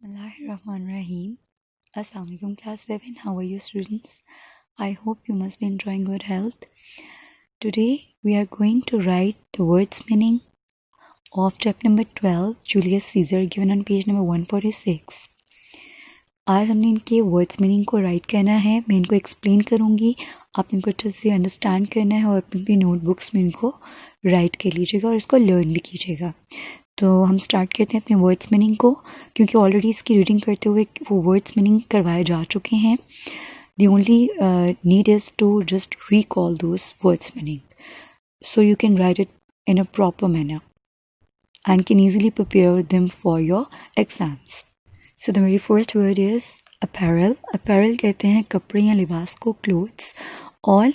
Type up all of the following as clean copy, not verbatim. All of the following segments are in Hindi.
Bismillahirrahmanirrahim. Assalamualaikum class 7. How are you students? I hope you must be enjoying good health. Today we are going to write the words meaning of chapter number 12 Julius Caesar given on page number 146. आज हमने इनके वर्ड्स मीनिंग को राइट करना है. मैं इनको एक्सप्लेन करूँगी, आप इनको अच्छे से अंडरस्टैंड करना है और अपनी नोटबुक्स में इनको राइट कर लीजिएगा और इसको लर्न भी कीजिएगा. तो हम स्टार्ट करते हैं अपने वर्ड्स मीनिंग को, क्योंकि ऑलरेडी इसकी रीडिंग करते हुए वो वर्ड्स मीनिंग करवाए जा चुके हैं. The only need is to just recall those words meaning so you can write it in a proper manner and can easily prepare them for your exams. So the very first word is apparel. Apparel कहते हैं कपड़े या लिबास को, clothes. और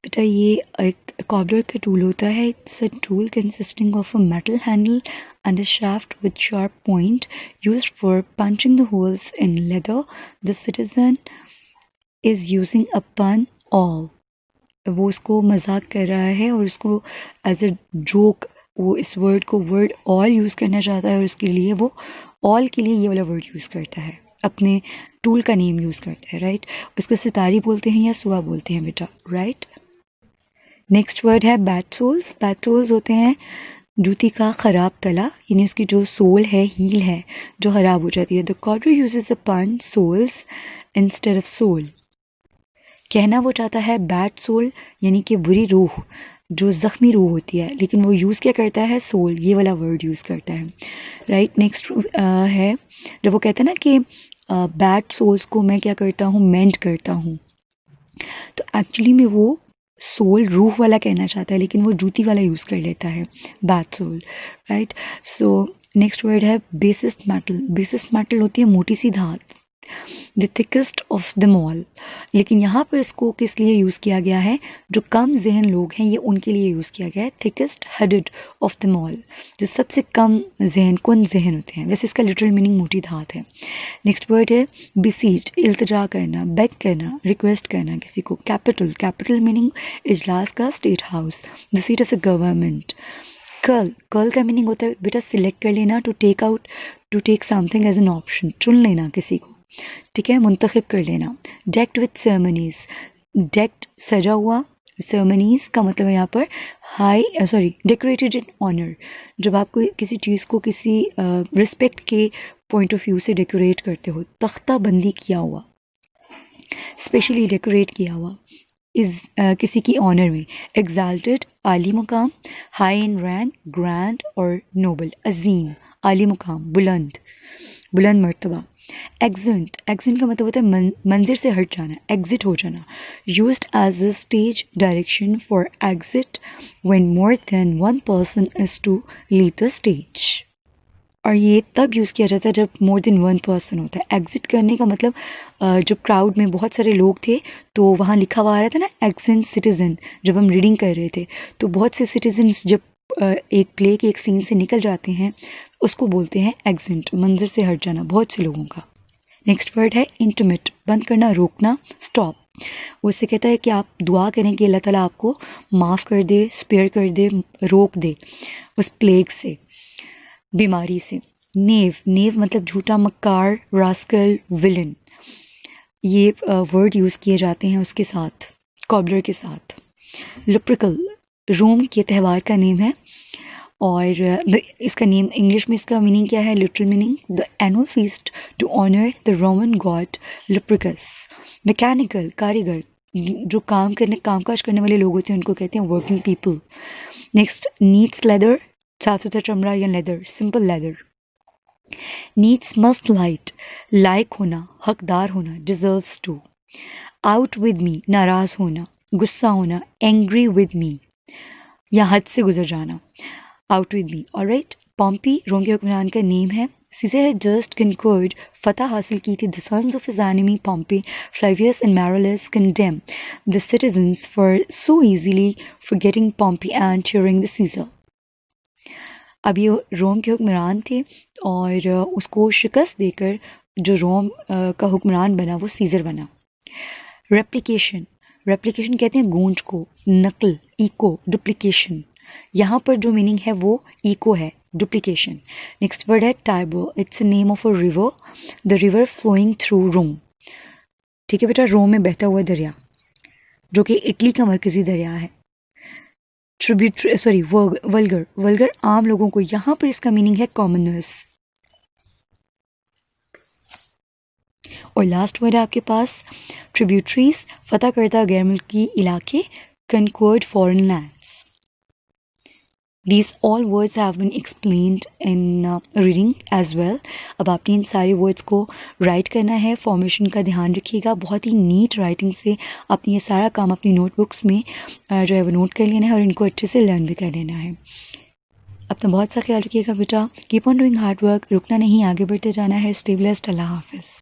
बेटा ये एक cobbler का tool होता है. It's a tool consisting of a metal handle and a shaft with sharp point used for punching the holes in leather. The citizen is using a pun all. वो उसको मजाक कर रहा है और उसको एज अ जोक वो इस वर्ड को वर्ड ऑल यूज़ करना चाहता है और उसके लिए वो ऑल के लिए ये वाला वर्ड यूज़ करता है, अपने टूल का नेम यूज़ करता है. राइट, उसको सितारी बोलते हैं या सुआ बोलते हैं बेटा. राइट, नेक्स्ट वर्ड है बैट सोल्स. बैट सोल्स होते हैं जूती का ख़राब तला, यानी उसकी जो सोल है, हील है, जो ख़राब हो जाती है. द कॉडर यूजेस अ पन सोल्स इंस्टेड ऑफ सोल. कहना वो चाहता है बैड सोल, यानी कि बुरी रूह, जो ज़ख्मी रूह होती है, लेकिन वो यूज़ क्या करता है, सोल, ये वाला वर्ड यूज़ करता है. राइट, नेक्स्ट है जब वो कहता है ना कि बैड सोल्स को मैं क्या करता हूँ, मेंड करता हूँ, तो एक्चुअली में वो सोल रूह वाला कहना चाहता है, लेकिन वो जूती वाला यूज़ कर लेता है, bad soul. Right, so next word है बेसिस्ट मेटल. बेसिस्ट मेटल होती है मोटी सी धात, the thickest of the mall. लेकिन यहाँ पर इसको किस लिए यूज़ किया गया है, जो कम जहन लोग हैं ये उनके लिए यूज़ किया गया है. Thickest headed of the mall, जो सबसे कम जहन कुन जहन होते हैं. वैसे इसका लिटरल मीनिंग मोटी धात है. नेक्स्ट वर्ड है बिसीज. इल्तिजा करना, बेग करना, रिक्वेस्ट करना किसी को. कैपिटल. कैपिटल मीनिंग इजलास का, state house, the seat of the government. Cull. Cull का मीनिंग होता है बेटा सिलेक्ट कर लेना, to take out, to take something as an option, चुन लेना किसी को. ठीक है, मुंतखब कर लेना. Decked with ceremonies. डेक्ड सजा हुआ, सेरेमनीज का मतलब है यहाँ पर डेकोरेटेड इन ऑनर. जब आप कोई किसी चीज़ को किसी रिस्पेक्ट के पॉइंट ऑफ व्यू से डेकोरेट करते हो, तख्ता बंदी किया हुआ, स्पेशली डेकोरेट किया हुआ, इस किसी की ऑनर में. एग्जाल्टेड, आली मुकाम. हाई इन रैंक, ग्रैंड और नोबल, अजीम, आली मुकाम, बुलंद, बुलंद मर्तबा. एक्जेंट. एक्जेंट का मतलब होता है मंजिर से हट जाना, एग्जिट हो जाना. Used as a stage direction for exit when more than one person is to leave the stage. और ये तब यूज़ किया जाता है जब मोर देन वन पर्सन होता है. एग्जिट करने का मतलब जब क्राउड में बहुत सारे लोग थे तो वहाँ लिखा हुआ आ रहा था ना एग्जेंट सिटीज़न. जब हम रीडिंग कर रहे थे तो बहुत से सिटीजन्स जब एक प्ले के एक सीन से निकल जाते हैं उसको बोलते हैं एग्जेंट, मंजिर से हट जाना बहुत से लोगों का. नेक्स्ट वर्ड है इंटिमेट. बंद करना, रोकना, स्टॉप. उससे कहता है कि आप दुआ करें कि अल्लाह ताला आपको माफ़ कर दे, स्पेयर कर दे, रोक दे उस प्लेग से, बीमारी से. नेव. नेव मतलब झूठा, मक्कार, रास्कल, विलन. ये वर्ड यूज़ किए जाते हैं उसके साथ, कॉबलर के साथ. लुप्रिकल. रोम के त्यौहार का नेम है और इसका नेम इंग्लिश में इसका मीनिंग क्या है, literal meaning, the annual feast to honour the Roman god Lupercus. Mechanical, कारीगर, जो कामकाज करने वाले लोग होते हैं उनको कहते हैं working people. Next, neat's leather, साफ सुथरा चमड़ा या leather, simple leather. Needs must light, लायक होना, हकदार होना, deserves to. Out with me, नाराज़ होना, गुस्सा होना, एंग्री विद मी, या हद से गुजर जाना, out with me. Alright, Pompey Rome के हुक्मरान का नेम है. सीजर had just conquered, फतह हासिल की थी. The sons of his enemy Pompey, Flavius and Marullus condemned the citizens for so easily forgetting Pompey and cheering the Caesar. अब ये रोम के हुक्मरान थे और उसको शिकस्त देकर जो रोम का हुक्मरान बना वो सीज़र बना. रेप्लिकेशन. रेप्लिकेशन कहते हैं गूंज को, नकल, इको, डुप्लीकेशन. यहाँ पर जो मीनिंग है वो इको है, डुप्लीकेशन. नेक्स्ट वर्ड है Tiber. It's a name of a river, the river flowing through Rome. ठीक है बेटा, रोम में बहता हुआ दरिया, जो कि इटली का मरकजी दरिया है. ट्रिब्यूटरी सॉरी वल्गर, वल्गर आम लोगों को. यहाँ पर इसका मीनिंग है कॉमनर्स. और लास्ट वर्ड है आपके पास ट्रिब्यूटरीज, फतह करता गैर मुल्की इलाके, conquered foreign lands. These all words have been explained in reading as well. अब आपने इन सारे वर्ड्स को राइट करना है. फॉर्मेशन का ध्यान रखिएगा. बहुत ही नीट राइटिंग से आपने ये सारा काम अपनी नोटबुक्स में जो है वो नोट कर लेना है और इनको अच्छे से लर्न भी कर लेना है. अपना बहुत सा ख्याल रखिएगा बेटा. Keep on doing hard work. रुकना नहीं, आगे बढ़ते जाना है. Stay blessed. अल्लाह हाफिज़.